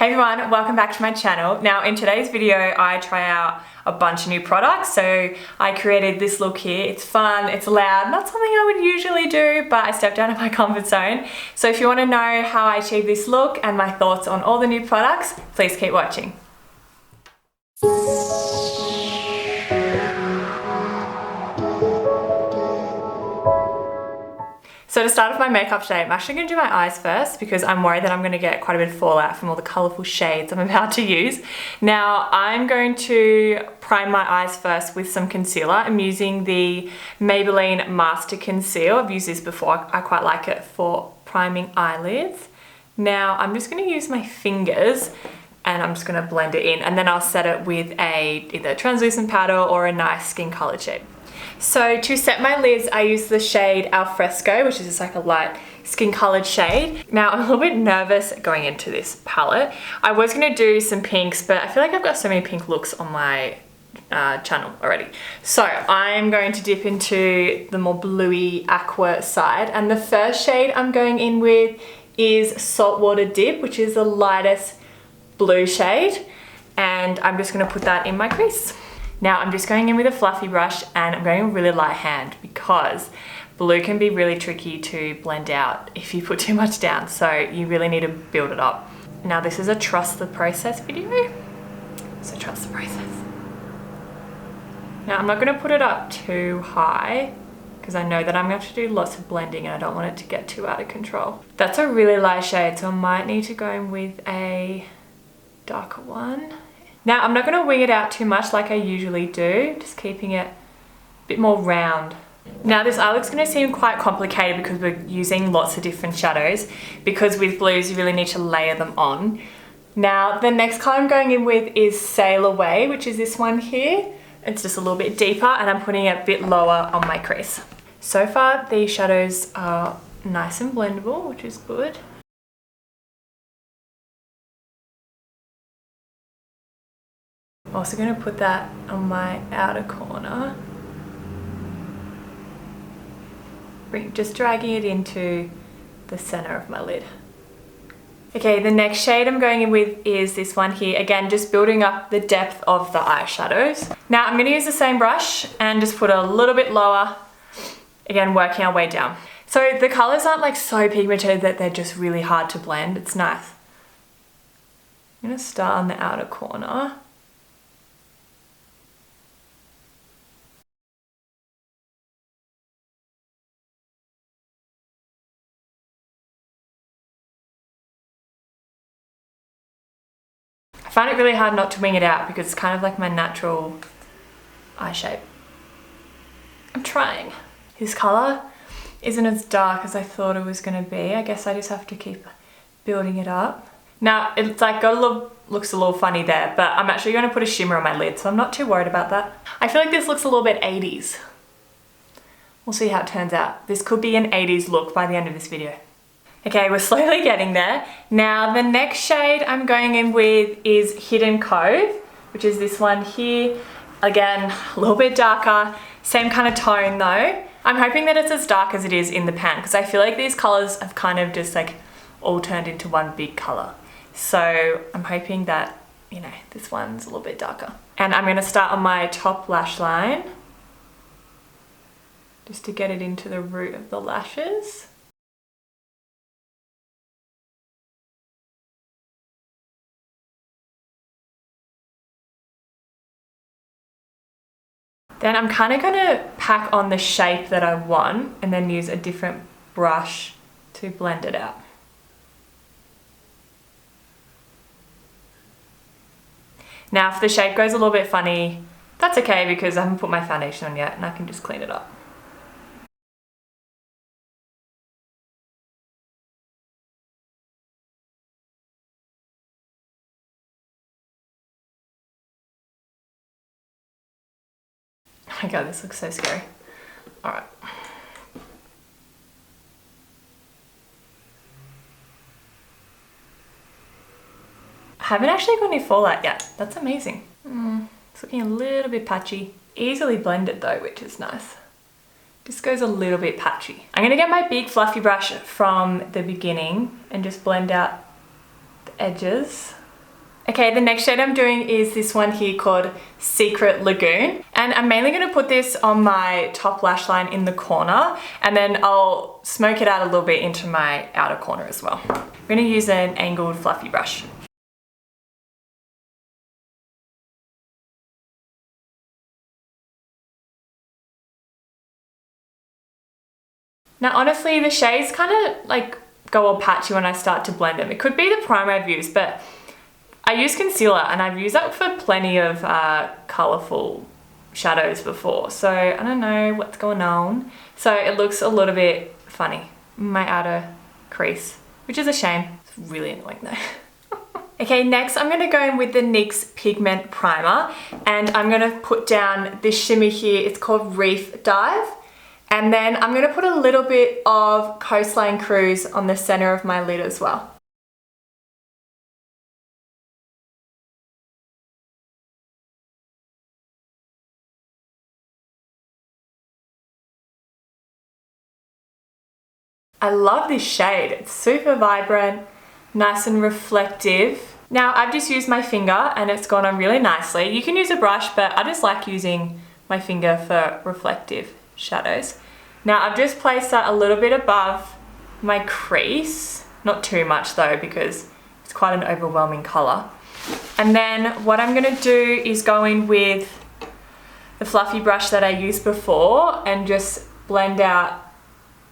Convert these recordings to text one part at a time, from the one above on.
Hey everyone, welcome back to my channel. Now in today's video I try out a bunch of new products. So I created this look here. It's fun, it's loud, not something I would usually do, but I stepped out of my comfort zone. So if you want to know how I achieved this look and my thoughts on all the new products, please keep watching. So to start off my makeup today, I'm actually going to do my eyes first because I'm worried that I'm going to get quite a bit of fallout from all the colourful shades I'm about to use. Now I'm going to prime my eyes first with some concealer. I'm using the Maybelline Master Conceal. I've used this before. I quite like it for priming eyelids. Now I'm just going to use my fingers and I'm just going to blend it in, and then I'll set it with either translucent powder or a nice skin colored shade. So to set my lids, I use the shade Alfresco, which is just like a light skin colored shade. Now I'm a little bit nervous going into this palette. I was gonna do some pinks, but I feel like I've got so many pink looks on my channel already. So I'm going to dip into the more bluey aqua side. And the first shade I'm going in with is Saltwater Dip, which is the lightest blue shade. And I'm just gonna put that in my crease. Now I'm just going in with a fluffy brush and I'm going with a really light hand because blue can be really tricky to blend out if you put too much down. So you really need to build it up. Now this is a trust the process video, so trust the process. Now I'm not going to put it up too high because I know that I'm going to have to do lots of blending and I don't want it to get too out of control. That's a really light shade, so I might need to go in with a darker one. Now I'm not going to wing it out too much like I usually do, just keeping it a bit more round. Now this eye look's going to seem quite complicated because we're using lots of different shadows, because with blues you really need to layer them on. Now the next color I'm going in with is Sail Away, which is this one here. It's just a little bit deeper and I'm putting it a bit lower on my crease. So far these shadows are nice and blendable, which is good. I'm also going to put that on my outer corner. Just dragging it into the center of my lid. Okay, the next shade I'm going in with is this one here. Again, just building up the depth of the eyeshadows. Now I'm going to use the same brush and just put a little bit lower. Again, working our way down. So the colors aren't like so pigmented that they're just really hard to blend. It's nice. I'm going to start on the outer corner. I find it really hard not to wing it out because it's kind of like my natural eye shape. I'm trying. This color isn't as dark as I thought it was going to be. I guess I just have to keep building it up. Now it's like looks a little funny there, but I'm actually going to put a shimmer on my lid, so I'm not too worried about that. I feel like this looks a little bit 80s. We'll see how it turns out. This could be an 80s look by the end of this video. Okay, we're slowly getting there. Now the next shade I'm going in with is Hidden Cove, which is this one here. Again, a little bit darker, same kind of tone though. I'm hoping that it's as dark as it is in the pan because I feel like these colors have kind of just like all turned into one big color. So I'm hoping that, you know, this one's a little bit darker. And I'm gonna start on my top lash line just to get it into the root of the lashes. Then I'm kind of going to pack on the shape that I want and then use a different brush to blend it out. Now if the shape goes a little bit funny, that's okay because I haven't put my foundation on yet and I can just clean it up. Oh my god, this looks so scary. Alright. I haven't actually got any fallout yet. That's amazing. It's looking a little bit patchy. Easily blended though, which is nice. Just goes a little bit patchy. I'm gonna get my big fluffy brush from the beginning and just blend out the edges. Okay, the next shade I'm doing is this one here called Secret Lagoon. And I'm mainly gonna put this on my top lash line in the corner, and then I'll smoke it out a little bit into my outer corner as well. I'm gonna use an angled fluffy brush. Now honestly, the shades kind of like go all patchy when I start to blend them. It could be the primer I've used, but I use concealer and I've used that for plenty of colourful shadows before. So I don't know what's going on. So it looks a little bit funny, my outer crease, which is a shame. It's really annoying though. Okay, next I'm gonna go in with the NYX Pigment Primer, and I'm gonna put down this shimmer here. It's called Reef Dive. And then I'm gonna put a little bit of Coastline Cruise on the center of my lid as well. I love this shade. It's super vibrant, nice and reflective. Now I've just used my finger and it's gone on really nicely. You can use a brush, but I just like using my finger for reflective shadows. Now I've just placed that a little bit above my crease. Not too much though, because it's quite an overwhelming color. And then what I'm gonna do is go in with the fluffy brush that I used before and just blend out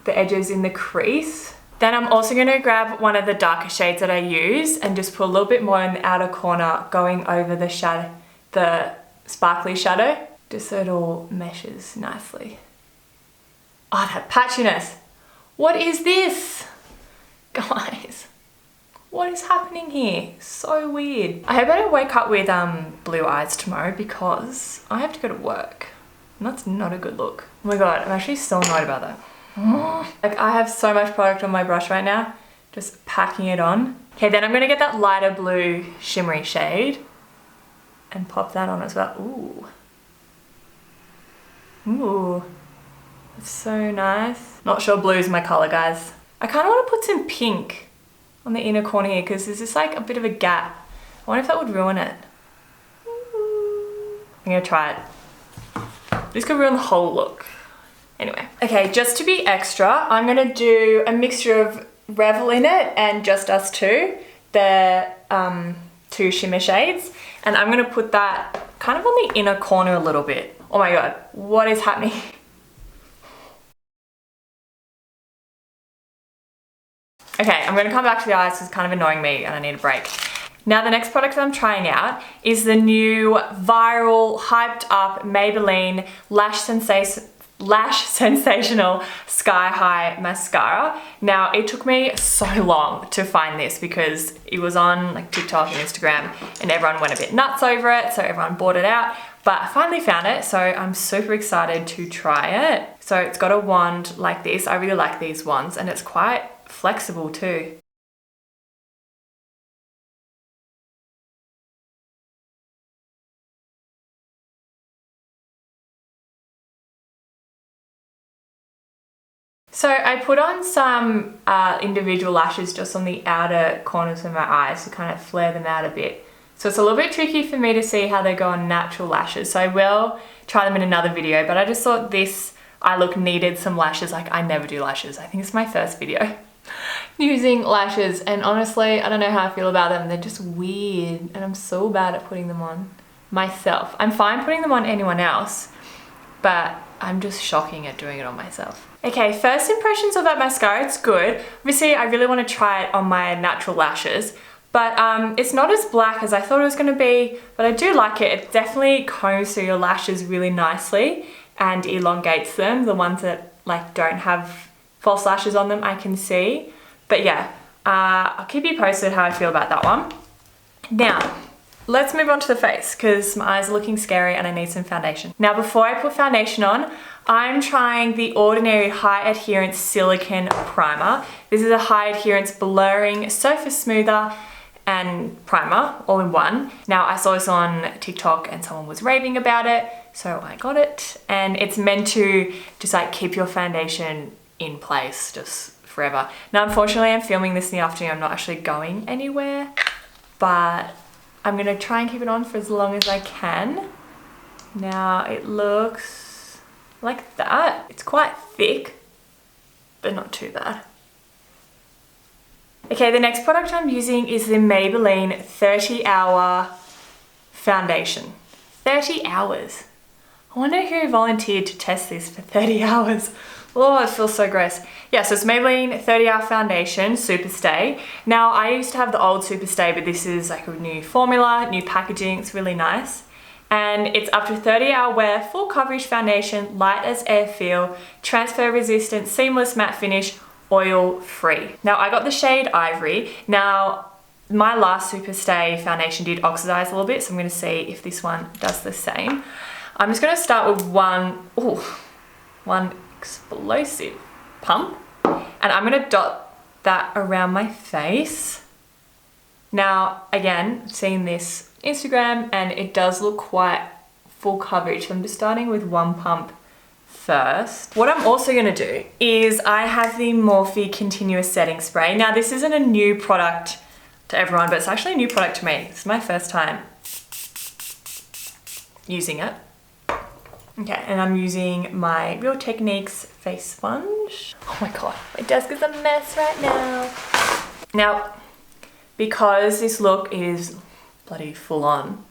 the edges in the crease. Then I'm also going to grab one of the darker shades that I use and just put a little bit more in the outer corner, going over the shadow, the sparkly shadow, just so it all meshes nicely. Oh, that patchiness. What is this? Guys, what is happening here? So weird. I hope I don't wake up with blue eyes tomorrow because I have to go to work and that's not a good look. Oh my God, I'm actually so annoyed about that. Like I have so much product on my brush right now, just packing it on. Okay, then I'm gonna get that lighter blue shimmery shade and pop that on as well. Ooh. Ooh, that's so nice. Not sure blue is my color, guys. I kind of want to put some pink on the inner corner here because there's just like a bit of a gap. I wonder if that would ruin it. I'm gonna try it. This could ruin the whole look. Anyway, okay, just to be extra, I'm gonna do a mixture of Revel in it and Just Us Two, the two shimmer shades, and I'm gonna put that kind of on the inner corner a little bit. Oh my God, what is happening? Okay, I'm gonna come back to the eyes, it's kind of annoying me and I need a break. Now the next product that I'm trying out is the new viral, hyped up Maybelline Lash Sensational Sky High Mascara. Now it took me so long to find this because it was on like TikTok and Instagram and everyone went a bit nuts over it, so everyone bought it out. But I finally found it, so I'm super excited to try it. So it's got a wand like this. I really like these wands and it's quite flexible too. So I put on some individual lashes just on the outer corners of my eyes to kind of flare them out a bit. So it's a little bit tricky for me to see how they go on natural lashes. So I will try them in another video, but I just thought this eye look needed some lashes. Like I never do lashes. I think it's my first video using lashes, and honestly, I don't know how I feel about them. They're just weird and I'm so bad at putting them on myself. I'm fine putting them on anyone else, but I'm just shocking at doing it on myself. Okay, first impressions of that mascara, it's good. Obviously, I really want to try it on my natural lashes, but it's not as black as I thought it was going to be, but I do like it. It definitely combs through your lashes really nicely and elongates them. The ones that like don't have false lashes on them, I can see. But yeah, I'll keep you posted how I feel about that one. Now, let's move on to the face because my eyes are looking scary and I need some foundation. Now, before I put foundation on, I'm trying the Ordinary High Adherence Silicone Primer. This is a high adherence blurring surface smoother and primer all in one. Now, I saw this on TikTok and someone was raving about it, so I got it. And it's meant to just like keep your foundation in place just forever. Now, unfortunately, I'm filming this in the afternoon. I'm not actually going anywhere, but I'm gonna try and keep it on for as long as I can. Now it looks like that. It's quite thick, but not too bad. Okay, the next product I'm using is the Maybelline 30-hour foundation. 30 hours. I wonder who volunteered to test this for 30 hours. Oh, it feels so gross. Yeah, so it's Maybelline 30-hour foundation, SuperStay. Now, I used to have the old SuperStay, but this is like a new formula, new packaging. It's really nice. And it's up to 30-hour wear, full coverage foundation, light as air feel, transfer resistant, seamless matte finish, oil free. Now, I got the shade Ivory. Now, my last SuperStay foundation did oxidize a little bit, so I'm gonna see if this one does the same. I'm just gonna start with one explosive pump, and I'm gonna dot that around my face. Now, again, seeing this Instagram, and it does look quite full coverage, so I'm just starting with one pump first. What I'm also gonna do is I have the Morphe Continuous Setting Spray. Now, this isn't a new product to everyone, but it's actually a new product to me. This is my first time using it. Okay, and I'm using my Real Techniques face sponge. Oh my God, my desk is a mess right now. Now, because this look is bloody full on,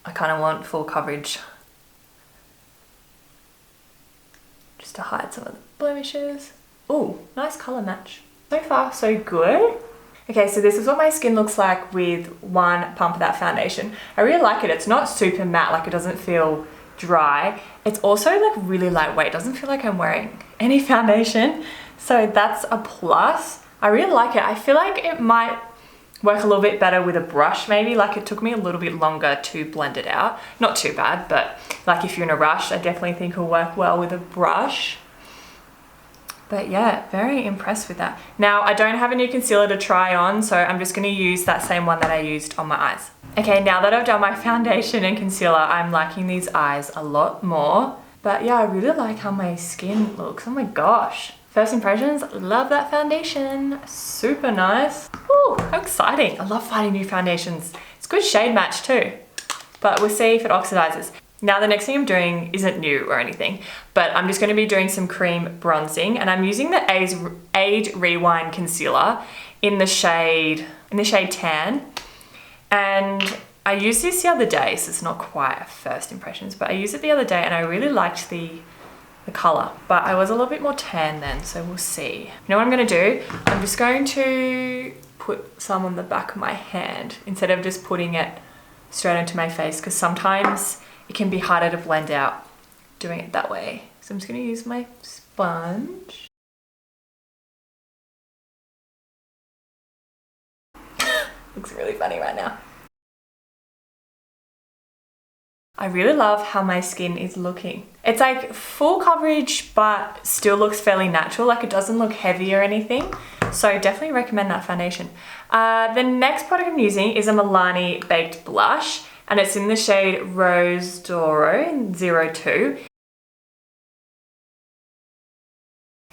I kind of want full coverage just to hide some of the blemishes. Oh, nice color match. So far, so good. Okay, so this is what my skin looks like with one pump of that foundation. I really like it. It's not super matte, like it doesn't feel dry. It's also like really lightweight. It doesn't feel like I'm wearing any foundation. So that's a plus. I really like it. I feel like it might work a little bit better with a brush maybe. Like it took me a little bit longer to blend it out. Not too bad, but like if you're in a rush, I definitely think it'll work well with a brush. But yeah, very impressed with that. Now, I don't have a new concealer to try on, so I'm just gonna use that same one that I used on my eyes. Okay, now that I've done my foundation and concealer, I'm liking these eyes a lot more. But yeah, I really like how my skin looks. Oh my gosh. First impressions, love that foundation. Super nice. Ooh, how exciting. I love finding new foundations. It's a good shade match too. But we'll see if it oxidizes. Now, the next thing I'm doing isn't new or anything, but I'm just gonna be doing some cream bronzing, and I'm using the Age Rewind Concealer in the shade Tan. And I used this the other day, so it's not quite a first impressions, but I used it the other day and I really liked the color, but I was a little bit more tan then, so we'll see. You know what I'm gonna do? I'm just going to put some on the back of my hand instead of just putting it straight into my face, because sometimes it can be harder to blend out doing it that way. So I'm just gonna use my sponge. Looks really funny right now. I really love how my skin is looking. It's like full coverage, but still looks fairly natural. Like it doesn't look heavy or anything. So definitely recommend that foundation. The next product I'm using is a Milani Baked Blush, and it's in the shade Rose Doro 02.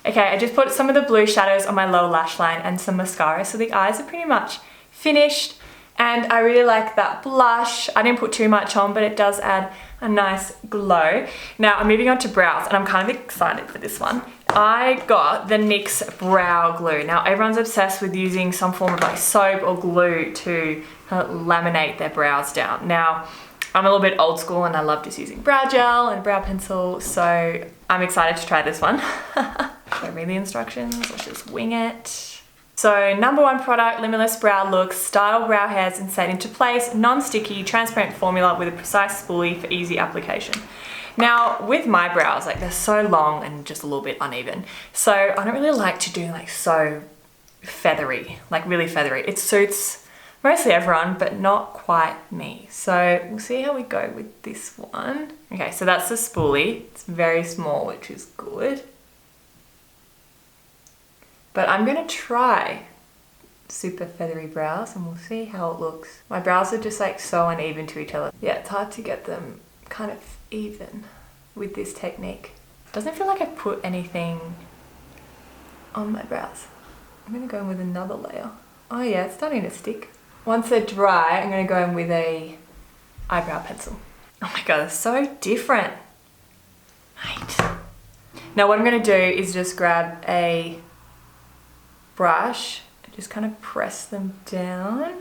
Okay, I just put some of the blue shadows on my lower lash line and some mascara, so the eyes are pretty much finished. And I really like that blush. I didn't put too much on, but it does add a nice glow. Now I'm moving on to brows, and I'm kind of excited for this one. I got the NYX Brow Glue. Now everyone's obsessed with using some form of like soap or glue to kind of laminate their brows down. Now I'm a little bit old school and I love just using brow gel and brow pencil, so I'm excited to try this one. Should I read the instructions? Let's just wing it. So number one product, Limitless Brow Look, style brow hairs and set into place, non-sticky, transparent formula with a precise spoolie for easy application. Now with my brows, like they're so long and just a little bit uneven, so I don't really like to do like so feathery, like really feathery. It suits mostly everyone, but not quite me. So we'll see how we go with this one. Okay, so that's the spoolie. It's very small, which is good. But I'm gonna try super feathery brows and we'll see how it looks. My brows are just like so uneven to each other. Yeah, it's hard to get them kind of even with this technique. Doesn't feel like I've put anything on my brows. I'm gonna go in with another layer. Oh yeah, it's starting to stick. once they're dry, I'm gonna go in with a eyebrow pencil. Oh my God, they're so different. Mate. Now what I'm gonna do is just grab a brush and just kind of press them down.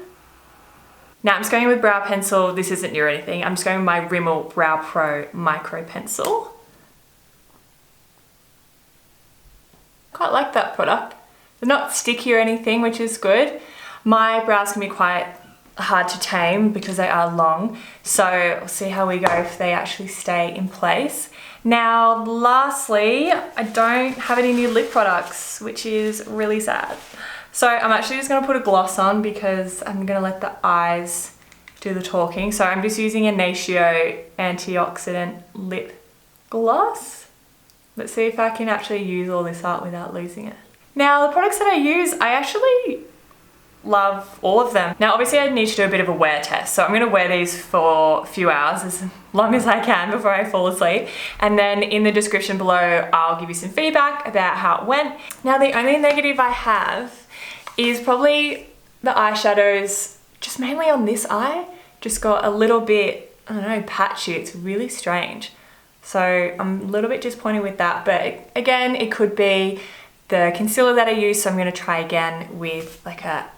Now I'm just going with brow pencil. This isn't new or anything. I'm just going with my Rimmel Brow Pro Micro Pencil. Quite like that product. They're not sticky or anything, which is good. My brows can be quite hard to tame because they are long. So we'll see how we go if they actually stay in place. Now, lastly, I don't have any new lip products, which is really sad. So I'm actually just gonna put a gloss on because I'm gonna let the eyes do the talking. So I'm just using a Natio Antioxidant Lip Gloss. Let's see if I can actually use all this up without losing it. Now, the products that I use, I actually love all of them. Now, obviously I need to do a bit of a wear test. So I'm gonna wear these for a few hours, as long as I can before I fall asleep. And then in the description below, I'll give you some feedback about how it went. Now, the only negative I have is probably the eyeshadows, just mainly on this eye, just got a little bit, I don't know, patchy. It's really strange. So I'm a little bit disappointed with that, but again, it could be the concealer that I use, so I'm gonna try again with like a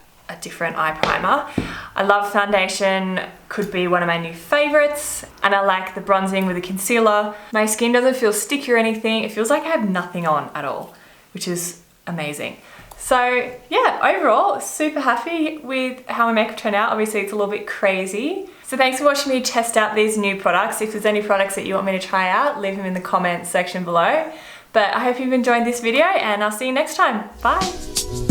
different eye primer. I love foundation, could be one of my new favorites, and I like the bronzing with the concealer. My skin doesn't feel sticky or anything. It feels like I have nothing on at all, which is amazing. So yeah, overall, super happy with how my makeup turned out. Obviously it's a little bit crazy. So thanks for watching me test out these new products. If there's any products that you want me to try out, leave them in the comments section below. But I hope you've enjoyed this video and I'll see you next time. Bye.